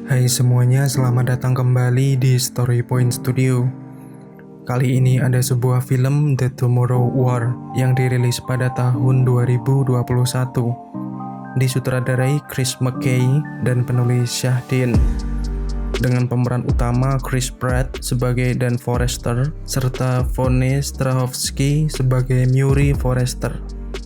Hai semuanya, selamat datang kembali di Story Point Studio. Kali ini ada sebuah film The Tomorrow War yang dirilis pada tahun 2021. Disutradarai Chris McKay dan penulis Shahdin. Dengan pemeran utama Chris Pratt sebagai Dan Forrester serta Vonne Strahovski sebagai Murray Forrester.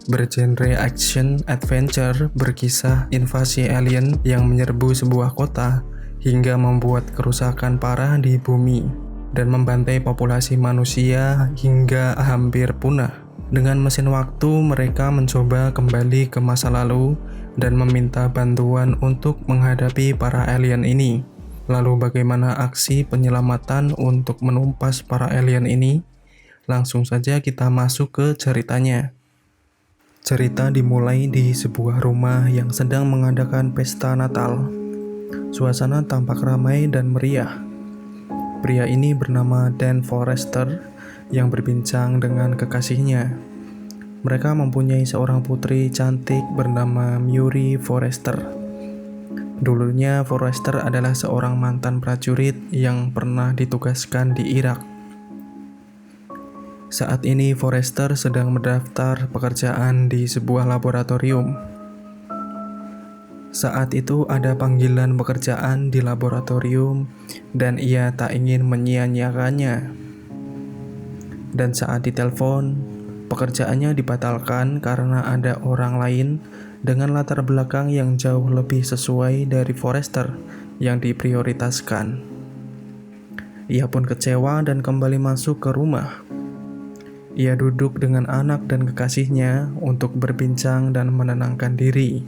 Bergenre action adventure, berkisah invasi alien yang menyerbu sebuah kota hingga membuat kerusakan parah di bumi dan membantai populasi manusia hingga hampir punah. Dengan mesin waktu, mereka mencoba kembali ke masa lalu dan meminta bantuan untuk menghadapi para alien ini. Lalu bagaimana aksi penyelamatan untuk menumpas para alien ini? Langsung saja kita masuk ke ceritanya. Cerita dimulai di sebuah rumah yang sedang mengadakan pesta Natal. Suasana tampak ramai dan meriah. Pria ini bernama Dan Forrester yang berbincang dengan kekasihnya. Mereka mempunyai seorang putri cantik bernama Murray Forrester. Dulunya Forrester adalah seorang mantan prajurit yang pernah ditugaskan di Irak. Saat ini Forrester sedang mendaftar pekerjaan di sebuah laboratorium. Saat itu ada panggilan pekerjaan di laboratorium dan ia tak ingin menyia-nyiakannya. Dan saat ditelepon, pekerjaannya dibatalkan karena ada orang lain dengan latar belakang yang jauh lebih sesuai dari Forrester yang diprioritaskan. Ia pun kecewa dan kembali masuk ke rumah. Ia duduk dengan anak dan kekasihnya untuk berbincang dan menenangkan diri.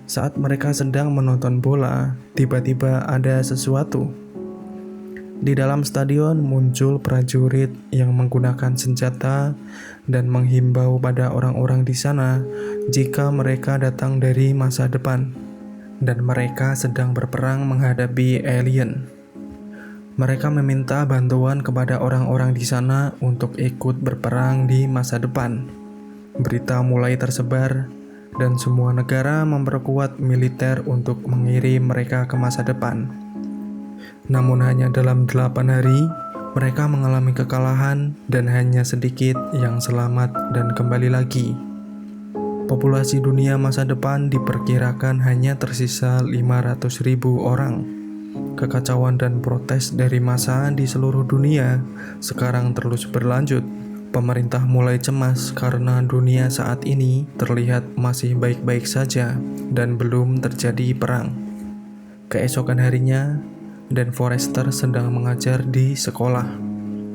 Saat mereka sedang menonton bola, tiba-tiba ada sesuatu. Di dalam stadion muncul prajurit yang menggunakan senjata dan menghimbau pada orang-orang di sana jika mereka datang dari masa depan dan mereka sedang berperang menghadapi alien. Mereka meminta bantuan kepada orang-orang di sana untuk ikut berperang di masa depan. Berita mulai tersebar dan semua negara memperkuat militer untuk mengirim mereka ke masa depan. Namun hanya dalam 8 hari, mereka mengalami kekalahan dan hanya sedikit yang selamat dan kembali lagi. Populasi dunia masa depan diperkirakan hanya tersisa 500.000 orang. Kekacauan dan protes dari massa di seluruh dunia sekarang terus berlanjut. Pemerintah mulai cemas karena dunia saat ini terlihat masih baik-baik saja dan belum terjadi perang. Keesokan harinya, Dan Forrester sedang mengajar di sekolah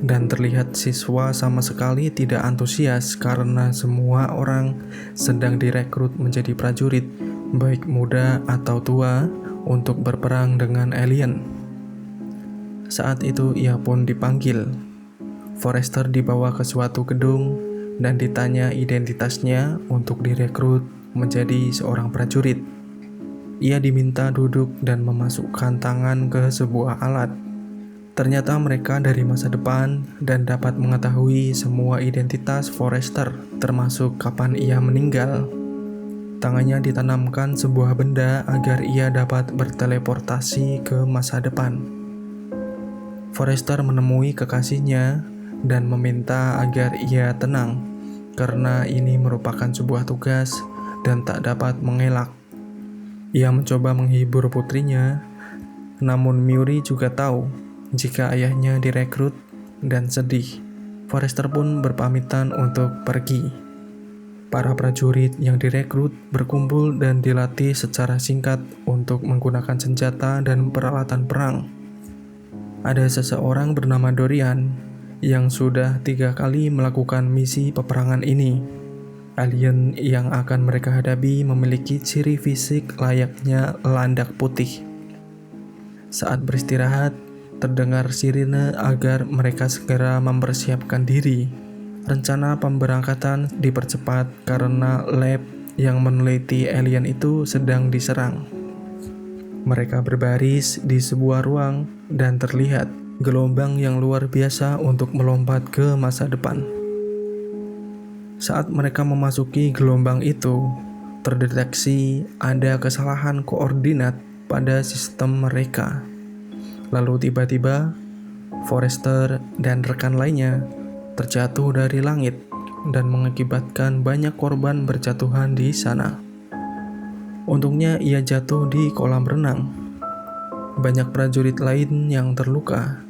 dan terlihat siswa sama sekali tidak antusias karena semua orang sedang direkrut menjadi prajurit, baik muda atau tua, untuk berperang dengan alien. Saat itu ia pun dipanggil. Forrester dibawa ke suatu gedung dan ditanya identitasnya untuk direkrut menjadi seorang prajurit. Ia diminta duduk dan memasukkan tangan ke sebuah alat. Ternyata mereka dari masa depan dan dapat mengetahui semua identitas Forrester, termasuk kapan ia meninggal. Tangannya ditanamkan sebuah benda agar ia dapat berteleportasi ke masa depan. Forrester menemui kekasihnya dan meminta agar ia tenang, karena ini merupakan sebuah tugas dan tak dapat mengelak. Ia mencoba menghibur putrinya, namun Murray juga tahu jika ayahnya direkrut dan sedih. Forrester pun berpamitan untuk pergi. Para prajurit yang direkrut berkumpul dan dilatih secara singkat untuk menggunakan senjata dan peralatan perang. Ada seseorang bernama Dorian yang sudah 3 kali melakukan misi peperangan ini. Alien yang akan mereka hadapi memiliki ciri fisik layaknya landak putih. Saat beristirahat, terdengar sirine agar mereka segera mempersiapkan diri. Rencana pemberangkatan dipercepat karena lab yang meneliti alien itu sedang diserang. Mereka berbaris di sebuah ruang dan terlihat gelombang yang luar biasa untuk melompat ke masa depan. Saat mereka memasuki gelombang itu, terdeteksi ada kesalahan koordinat pada sistem mereka. Lalu tiba-tiba, Forrester dan rekan lainnya terjatuh dari langit dan mengakibatkan banyak korban berjatuhan di sana. Untungnya ia jatuh di kolam renang. Banyak prajurit lain yang terluka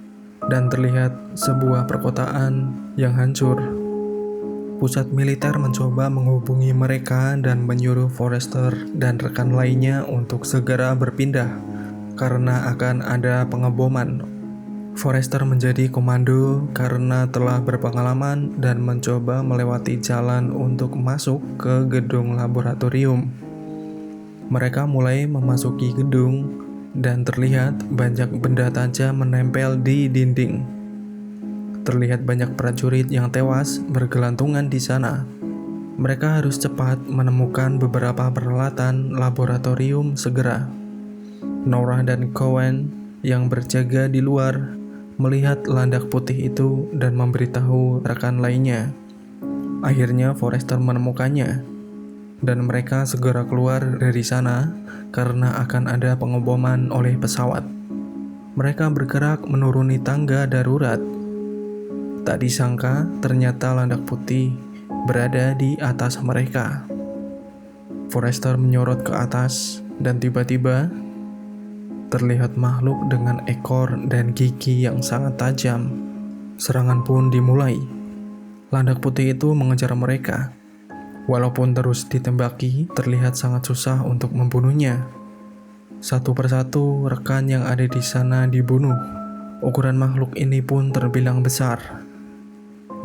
dan terlihat sebuah perkotaan yang hancur. Pusat militer mencoba menghubungi mereka dan menyuruh Forrester dan rekan lainnya untuk segera berpindah karena akan ada pengeboman. Forrester menjadi komando karena telah berpengalaman dan mencoba melewati jalan untuk masuk ke gedung laboratorium. Mereka mulai memasuki gedung dan terlihat banyak benda tajam menempel di dinding. Terlihat banyak prajurit yang tewas bergelantungan di sana. Mereka harus cepat menemukan beberapa peralatan laboratorium segera. Nora dan Cohen yang berjaga di luar melihat landak putih itu dan memberitahu rekan lainnya. Akhirnya Forrester menemukannya, dan mereka segera keluar dari sana karena akan ada pengeboman oleh pesawat. Mereka bergerak menuruni tangga darurat. Tak disangka, ternyata landak putih berada di atas mereka. Forrester menyorot ke atas, dan tiba-tiba terlihat makhluk dengan ekor dan gigi yang sangat tajam. Serangan pun dimulai. Landak putih itu mengejar mereka. Walaupun terus ditembaki, terlihat sangat susah untuk membunuhnya. Satu persatu rekan yang ada di sana dibunuh. Ukuran makhluk ini pun terbilang besar.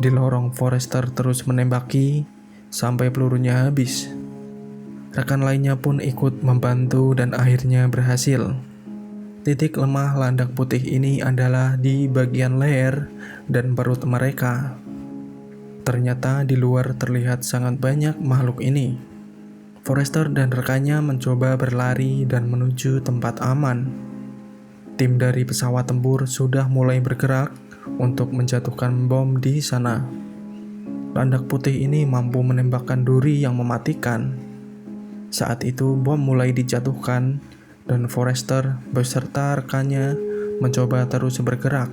Di lorong, Forrester terus menembaki sampai pelurunya habis. Rekan lainnya pun ikut membantu dan akhirnya berhasil. Titik lemah landak putih ini adalah di bagian leher dan perut mereka. Ternyata di luar terlihat sangat banyak makhluk ini. Forrester dan rekannya mencoba berlari dan menuju tempat aman. Tim dari pesawat tempur sudah mulai bergerak untuk menjatuhkan bom di sana. Landak putih ini mampu menembakkan duri yang mematikan. Saat itu bom mulai dijatuhkan dan Forrester beserta rekannya mencoba terus bergerak.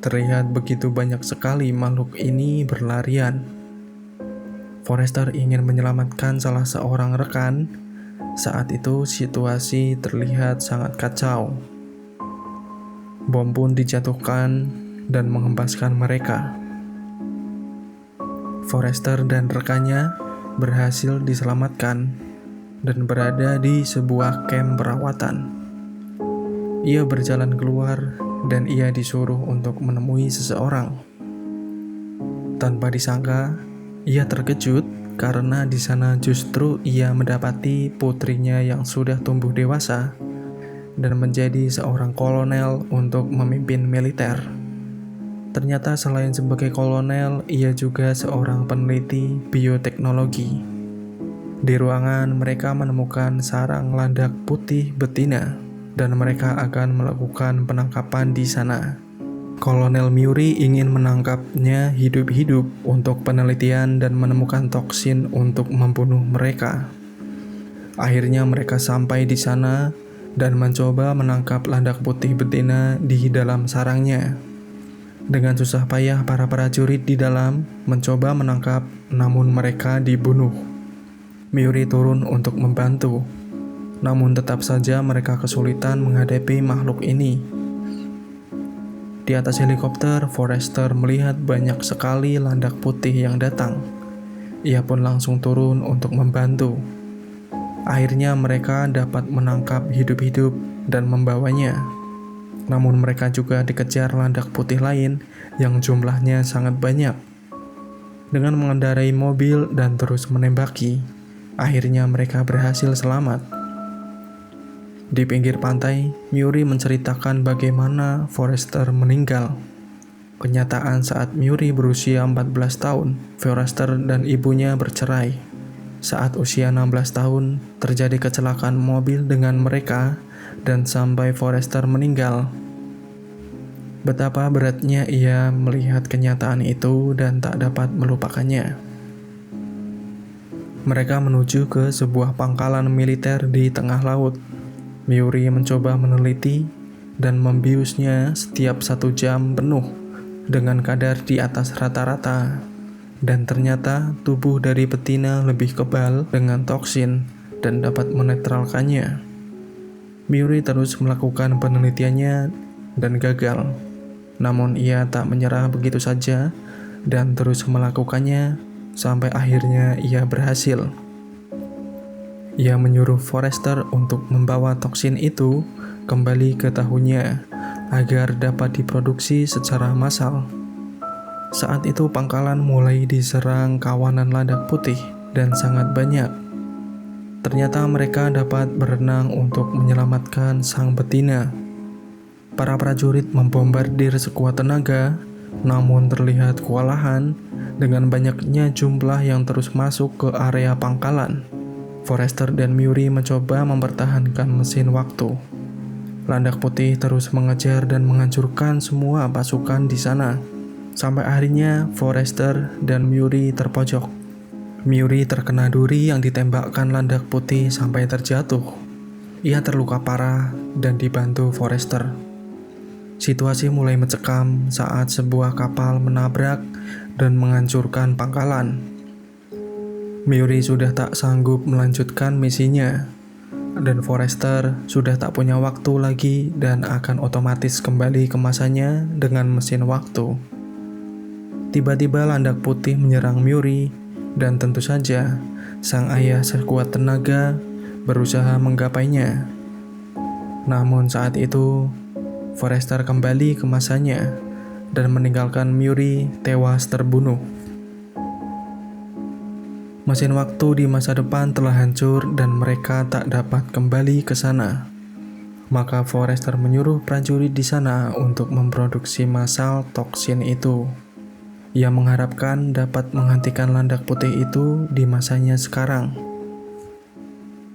Terlihat begitu banyak sekali makhluk ini berlarian. Forrester ingin menyelamatkan salah seorang rekan. Saat itu situasi terlihat sangat kacau. Bom pun dijatuhkan dan menghempaskan mereka. Forrester dan rekannya berhasil diselamatkan dan berada di sebuah kamp perawatan. Ia berjalan keluar dan ia disuruh untuk menemui seseorang. Tanpa disangka, ia terkejut karena di sana justru ia mendapati putrinya yang sudah tumbuh dewasa dan menjadi seorang kolonel untuk memimpin militer. Ternyata selain sebagai kolonel, ia juga seorang peneliti bioteknologi. Di ruangan, mereka menemukan sarang landak putih betina, dan mereka akan melakukan penangkapan di sana. Kolonel Murray ingin menangkapnya hidup-hidup untuk penelitian dan menemukan toksin untuk membunuh mereka. Akhirnya mereka sampai di sana dan mencoba menangkap landak putih betina di dalam sarangnya. Dengan susah payah para prajurit di dalam mencoba menangkap, namun mereka dibunuh. Murray turun untuk membantu, namun tetap saja mereka kesulitan menghadapi makhluk ini. Di atas helikopter, Forrester melihat banyak sekali landak putih yang datang. Ia pun langsung turun untuk membantu. Akhirnya mereka dapat menangkap hidup-hidup dan membawanya. Namun mereka juga dikejar landak putih lain yang jumlahnya sangat banyak. Dengan mengendarai mobil dan terus menembaki, akhirnya mereka berhasil selamat. Di pinggir pantai, Murray menceritakan bagaimana Forrester meninggal. Kenyataan saat Murray berusia 14 tahun, Forrester dan ibunya bercerai. Saat usia 16 tahun, terjadi kecelakaan mobil dengan mereka dan sampai Forrester meninggal. Betapa beratnya ia melihat kenyataan itu dan tak dapat melupakannya. Mereka menuju ke sebuah pangkalan militer di tengah laut. Miuri mencoba meneliti dan membiusnya setiap 1 jam penuh dengan kadar di atas rata-rata. Dan ternyata tubuh dari betina lebih kebal dengan toksin dan dapat menetralkannya. Miuri terus melakukan penelitiannya dan gagal. Namun ia tak menyerah begitu saja dan terus melakukannya sampai akhirnya ia berhasil. Ia menyuruh Forrester untuk membawa toksin itu kembali ke tahunya agar dapat diproduksi secara massal. Saat itu pangkalan mulai diserang kawanan landak putih dan sangat banyak. Ternyata mereka dapat berenang untuk menyelamatkan sang betina. Para prajurit membombardir sekuat tenaga, namun terlihat kewalahan dengan banyaknya jumlah yang terus masuk ke area pangkalan. Forrester dan Miuri mencoba mempertahankan mesin waktu. Landak putih terus mengejar dan menghancurkan semua pasukan di sana. Sampai akhirnya Forrester dan Miuri terpojok. Miuri terkena duri yang ditembakkan landak putih sampai terjatuh. Ia terluka parah dan dibantu Forrester. Situasi mulai mencekam saat sebuah kapal menabrak dan menghancurkan pangkalan. Miuri sudah tak sanggup melanjutkan misinya, dan Forrester sudah tak punya waktu lagi dan akan otomatis kembali ke masanya dengan mesin waktu. Tiba-tiba landak putih menyerang Miuri, dan tentu saja sang ayah sekuat tenaga berusaha menggapainya. Namun saat itu, Forrester kembali ke masanya dan meninggalkan Miuri tewas terbunuh. Mesin waktu di masa depan telah hancur dan mereka tak dapat kembali ke sana. Maka Forrester menyuruh prajurit di sana untuk memproduksi massal toksin itu. Ia mengharapkan dapat menghentikan landak putih itu di masanya sekarang.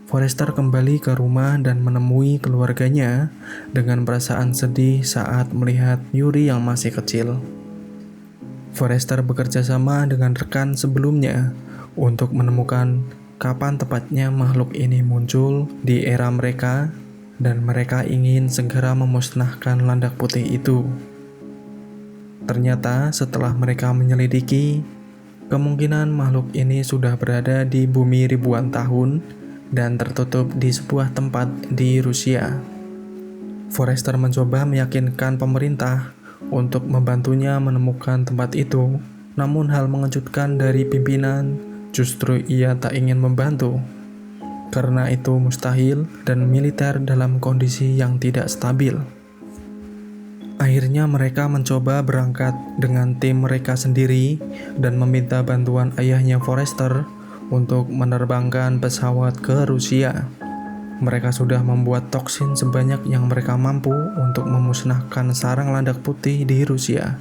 Forrester kembali ke rumah dan menemui keluarganya dengan perasaan sedih saat melihat Miuri yang masih kecil. Forrester bekerja sama dengan rekan sebelumnya untuk menemukan kapan tepatnya makhluk ini muncul di era mereka, dan mereka ingin segera memusnahkan landak putih itu. Ternyata setelah mereka menyelidiki, kemungkinan makhluk ini sudah berada di bumi ribuan tahun dan tertutup di sebuah tempat di Rusia. Forrester mencoba meyakinkan pemerintah untuk membantunya menemukan tempat itu, namun hal mengejutkan dari pimpinan justru ia tak ingin membantu, karena itu mustahil dan militer dalam kondisi yang tidak stabil. Akhirnya mereka mencoba berangkat dengan tim mereka sendiri dan meminta bantuan ayahnya Forrester untuk menerbangkan pesawat ke Rusia. Mereka sudah membuat toksin sebanyak yang mereka mampu untuk memusnahkan sarang landak putih di Rusia.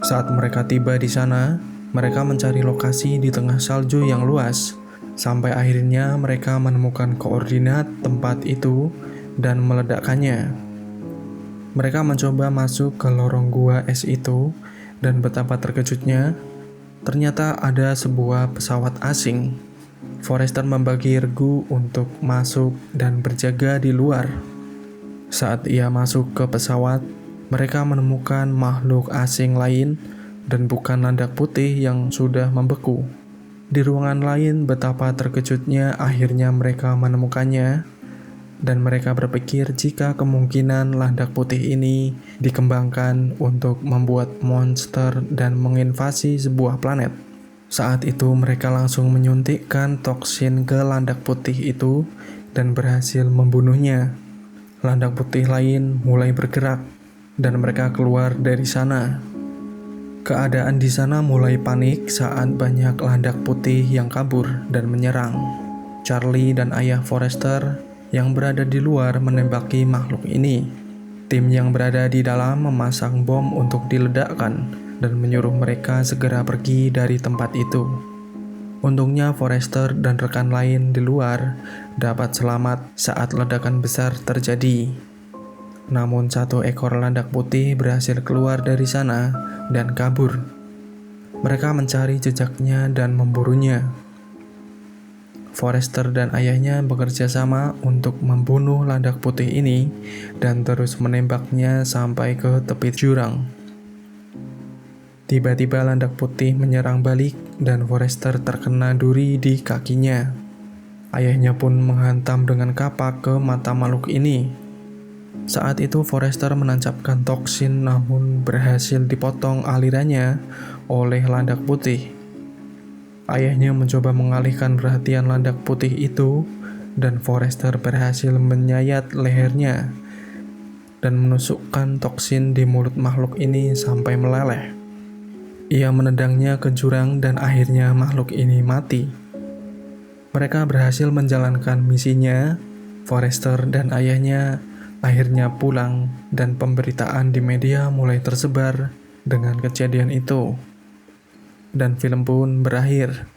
Saat mereka tiba di sana, mereka mencari lokasi di tengah salju yang luas, sampai akhirnya mereka menemukan koordinat tempat itu dan meledakkannya. Mereka mencoba masuk ke lorong gua es itu, dan betapa terkejutnya, ternyata ada sebuah pesawat asing. Forrester membagi regu untuk masuk dan berjaga di luar. Saat ia masuk ke pesawat, mereka menemukan makhluk asing lain dan bukan landak putih yang sudah membeku. Di ruangan lain, betapa terkejutnya akhirnya mereka menemukannya, dan mereka berpikir jika kemungkinan landak putih ini dikembangkan untuk membuat monster dan menginvasi sebuah planet. Saat itu mereka langsung menyuntikkan toksin ke landak putih itu dan berhasil membunuhnya. Landak putih lain mulai bergerak dan mereka keluar dari sana. Keadaan di sana mulai panik saat banyak landak putih yang kabur dan menyerang. Charlie dan ayah Forrester yang berada di luar menembaki makhluk ini. Tim yang berada di dalam memasang bom untuk diledakkan dan menyuruh mereka segera pergi dari tempat itu. Untungnya Forrester dan rekan lain di luar dapat selamat saat ledakan besar terjadi. Namun satu ekor landak putih berhasil keluar dari sana dan kabur. Mereka mencari jejaknya dan memburunya. Forrester dan ayahnya bekerja sama untuk membunuh landak putih ini dan terus menembaknya sampai ke tepi jurang. Tiba-tiba landak putih menyerang balik dan Forrester terkena duri di kakinya. Ayahnya pun menghantam dengan kapak ke mata makhluk ini. Saat itu Forrester menancapkan toksin namun berhasil dipotong alirannya oleh landak putih. Ayahnya mencoba mengalihkan perhatian landak putih itu dan Forrester berhasil menyayat lehernya dan menusukkan toksin di mulut makhluk ini sampai meleleh. Ia menendangnya ke jurang dan akhirnya makhluk ini mati. Mereka berhasil menjalankan misinya. Forrester dan ayahnya akhirnya pulang dan pemberitaan di media mulai tersebar dengan kejadian itu. Dan film pun berakhir.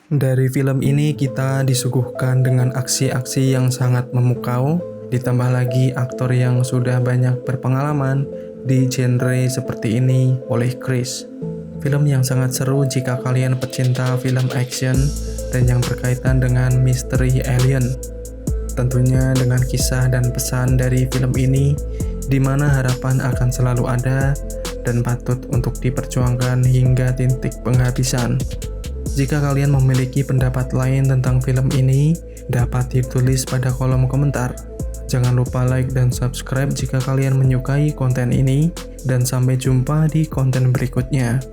Dari film ini kita disuguhkan dengan aksi-aksi yang sangat memukau, ditambah lagi aktor yang sudah banyak berpengalaman di genre seperti ini oleh Chris. Film yang sangat seru jika kalian pecinta film action dan yang berkaitan dengan misteri alien. Tentunya dengan kisah dan pesan dari film ini, di mana harapan akan selalu ada dan patut untuk diperjuangkan hingga titik penghabisan. Jika kalian memiliki pendapat lain tentang film ini, dapat ditulis pada kolom komentar. Jangan lupa like dan subscribe jika kalian menyukai konten ini, dan sampai jumpa di konten berikutnya.